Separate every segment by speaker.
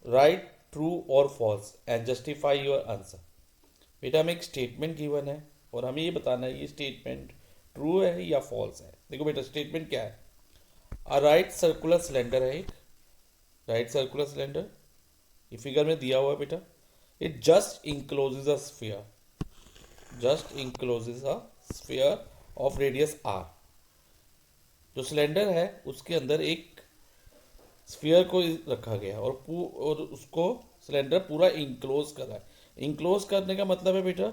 Speaker 1: Right true और false and justify your answer. बेटा हमें एक स्टेटमेंट गिवन है और हमें ये बताना है ये स्टेटमेंट ट्रू है या फॉल्स है। देखो बेटा स्टेटमेंट क्या है। अ राइट सर्कुलर सिलेंडर है एक, राइट सर्कुलर सिलेंडर ये फिगर में दिया हुआ है बेटा। It just encloses a sphere, just encloses a sphere of radius R. जो सिलेंडर है उसके अंदर एक स्फीयर को रखा गया और उसको सिलेंडर पूरा इंक्लोज कर रहा है। इंक्लोज करने का मतलब है बेटा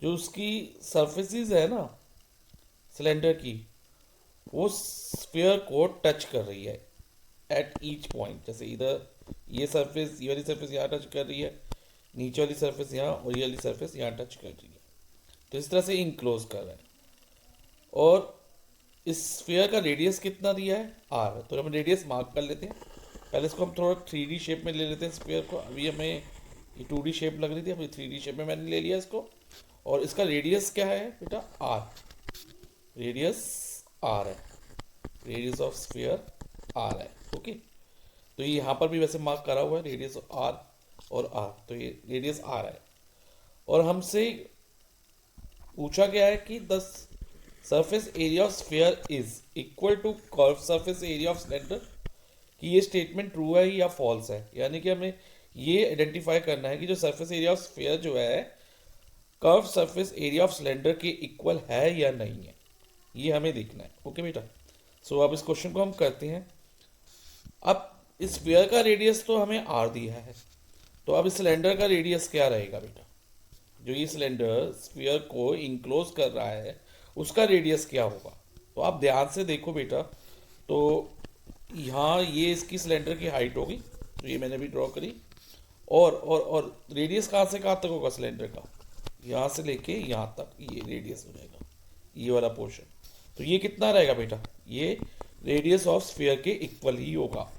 Speaker 1: जो उसकी सरफेसेस है ना सिलेंडर की, वो स्फीयर को टच कर रही है एट ईच पॉइंट। जैसे इधर ये सरफेस, ये वाली सरफेस यहाँ टच कर रही है, नीचे वाली सरफेस यहाँ और ये वाली सरफेस यहाँ टच कर रही है। तो इस तरह से इंक्लोज कर रहा है। और इस स्फीयर का रेडियस कितना दिया है आर, तो हम रेडियस मार्क कर लेते हैं। पहले इसको हम थोड़ा 3D शेप में ले लेते हैं स्फीयर को। अभी हमें ये 2D शेप लग रही थी, अभी 3D शेप में मैंने ले लिया इसको। और इसका रेडियस क्या है बेटा आर, रेडियस आर है, रेडियस ऑफ स्फीयर आर है। ओके, तो ये यहाँ पर भी वैसे मार्क करा हुआ है रेडियस आर और आर, तो ये रेडियस आर है। और हमसे पूछा गया है कि the surface area of sphere is equal to curve surface area of cylinder, कि ये स्टेटमेंट ट्रू है या फॉल्स है। यानी कि हमें ये आइडेंटिफाई करना है कि जो सरफेस एरिया ऑफ स्फीयर जो है curve surface area of cylinder के इक्वल है या नहीं है, ये हमें देखना है। ओके बेटा, सो अब इस क्वेश्चन को हम करते हैं। अब इस स्फीयर का रेडियस तो हमें आर दिया है, तो अब इस सिलेंडर का रेडियस क्या रहेगा बेटा। जो ये सिलेंडर स्फीयर को इंक्लोज कर रहा है उसका रेडियस क्या होगा। तो आप ध्यान से देखो बेटा, तो यहाँ ये इसकी सिलेंडर की हाइट होगी, तो ये मैंने भी ड्रॉ करी। और रेडियस कहाँ से कहाँ तक होगा सिलेंडर का, यहाँ से लेके यहाँ तक ये रेडियस हो जाएगा, ये वाला पोर्शन। तो ये कितना रहेगा बेटा, ये रेडियस ऑफ स्फीयर के इक्वल ही होगा।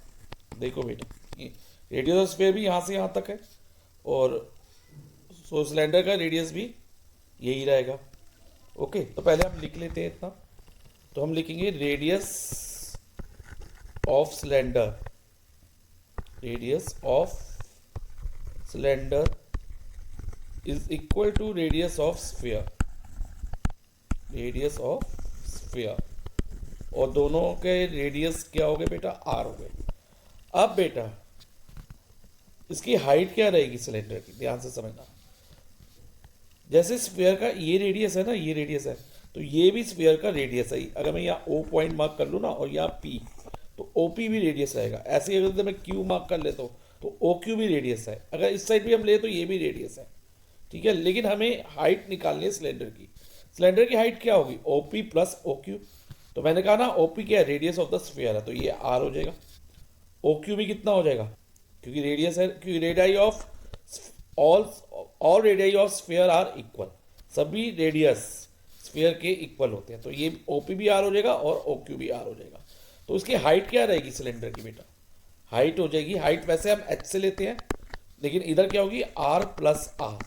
Speaker 1: देखो बेटा ये रेडियस ऑफ स्फीयर भी यहाँ से यहाँ तक है, और सो सिलेंडर का रेडियस भी यही रहेगा। ओके, तो पहले हम लिख लेते हैं इतना। तो हम लिखेंगे radius of cylinder, radius of cylinder is equal to radius of sphere, radius of sphere. और दोनों के रेडियस क्या हो गए बेटा आर हो गए। अब बेटा इसकी हाइट क्या रहेगी सिलेंडर की, ध्यान से समझना। जैसे स्फीयर का ये रेडियस है ना, ये रेडियस है, तो ये भी स्फीयर का रेडियस है। अगर मैं यहाँ ओ पॉइंट मार्क कर लूँ ना और यहाँ पी, तो ओ पी भी रेडियस रहेगा। ऐसे ही अगर मैं क्यू मार्क कर लेता हूँ तो ओ क्यू भी रेडियस है। अगर इस साइड भी हम ले तो ये भी रेडियस है। ठीक है, लेकिन हमें हाइट निकालनी है सिलेंडर की। सिलेंडर की हाइट क्या होगी, O P plus O Q. तो मैंने कहा ना ओ पी क्या है, रेडियस ऑफ द स्फीयर है, तो ये आर हो जाएगा। ओ क्यू भी कितना हो जाएगा, क्योंकि रेडियस है, क्योंकि radii of all radii of sphere are equal. सभी रेडियस स्फीयर के इक्वल होते हैं, तो ये ओ पी भी आर हो जाएगा और ओ क्यू भी आर हो जाएगा। तो उसकी हाइट क्या रहेगी सिलेंडर की बेटा, हाइट हो जाएगी, हाइट वैसे हम एच से लेते हैं, लेकिन इधर क्या होगी R plus R.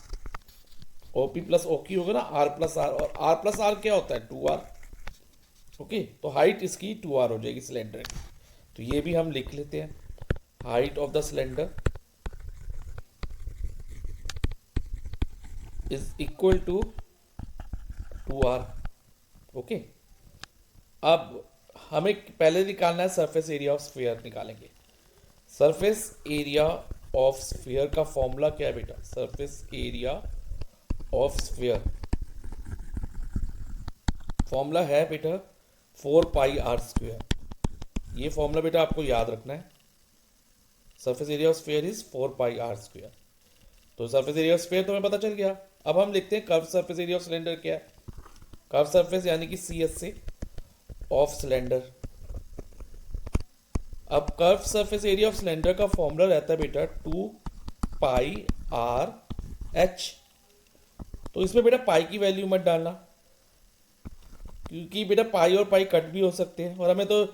Speaker 1: O P plus O Q होगा ना, आर प्लस आर, और आर प्लस आर क्या होता है 2r। ओके, तो हाइट इसकी 2r हो जाएगी सिलेंडर की। तो ये भी हम लिख लेते हैं, height of the cylinder is equal to 2r। Okay, अब हमें पहले निकालना है सरफेस एरिया ऑफ स्फीयर, निकालेंगे। सरफेस एरिया ऑफ स्फीयर का फॉर्मूला क्या है बेटा, surface area of sphere formula है बेटा 4πr²। ये फॉर्मूला बेटा आपको याद रखना है। Surface area of sphere is 4πr²। तो सरफेस एरिया ऑफ स्फीयर तो हमें पता चल गया। अब हम लिखते हैं curve surface area of cylinder क्या है। कर्व सरफेस यानी कि सी एस से ऑफ सिलेंडर। अब curve surface area of cylinder का फॉर्मूला रहता है बेटा 2πr(h). तो इसमें बेटा पाई की वैल्यू मत डालना, क्योंकि बेटा पाई और पाई कट भी हो सकते हैं, और हमें तो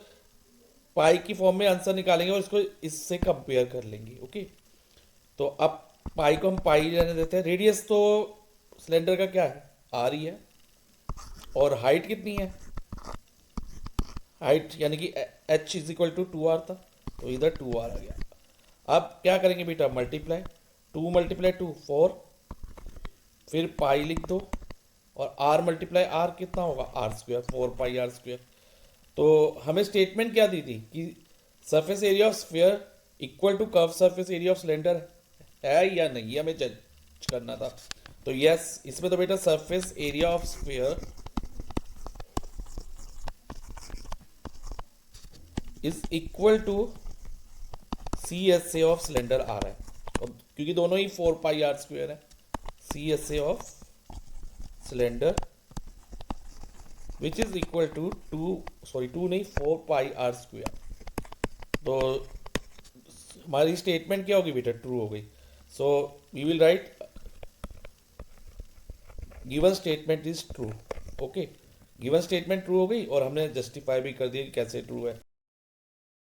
Speaker 1: पाई की फॉर्म में आंसर निकालेंगे और इसको इससे कंपेयर कर लेंगे। ओके, तो अब पाई को हम पाई रहने देते हैं। रेडियस तो सिलेंडर का क्या है आर ही है, और हाइट कितनी है, हाइट यानी कि H is equal to 2r था, तो इधर 2r आ गया। अब क्या करेंगे बेटा, मल्टीप्लाई, 2 मल्टीप्लाई 2 4, फिर पाई लिख दो, और आर मल्टीप्लाई आर कितना होगा, R square, 4 pi R square. तो हमें स्टेटमेंट क्या दी थी कि surface area of sphere equal to curve surface area of cylinder है या नहीं, हमें जज करना था। तो यस, इसमें तो बेटा surface area of sphere is equal to C S A of cylinder आ रहा है, और क्योंकि दोनों ही 4 पाई आर स्क्वायर है, C S A of cylinder which is equal to 2 नहीं 4 पाई आर स्क्वायर। तो हमारी स्टेटमेंट क्या होगी बेटा, ट्रू हो गई। So we will write given statement is true. Okay, given statement true हो गई और हमने जस्टिफाई भी कर दिया कि कैसे ट्रू है।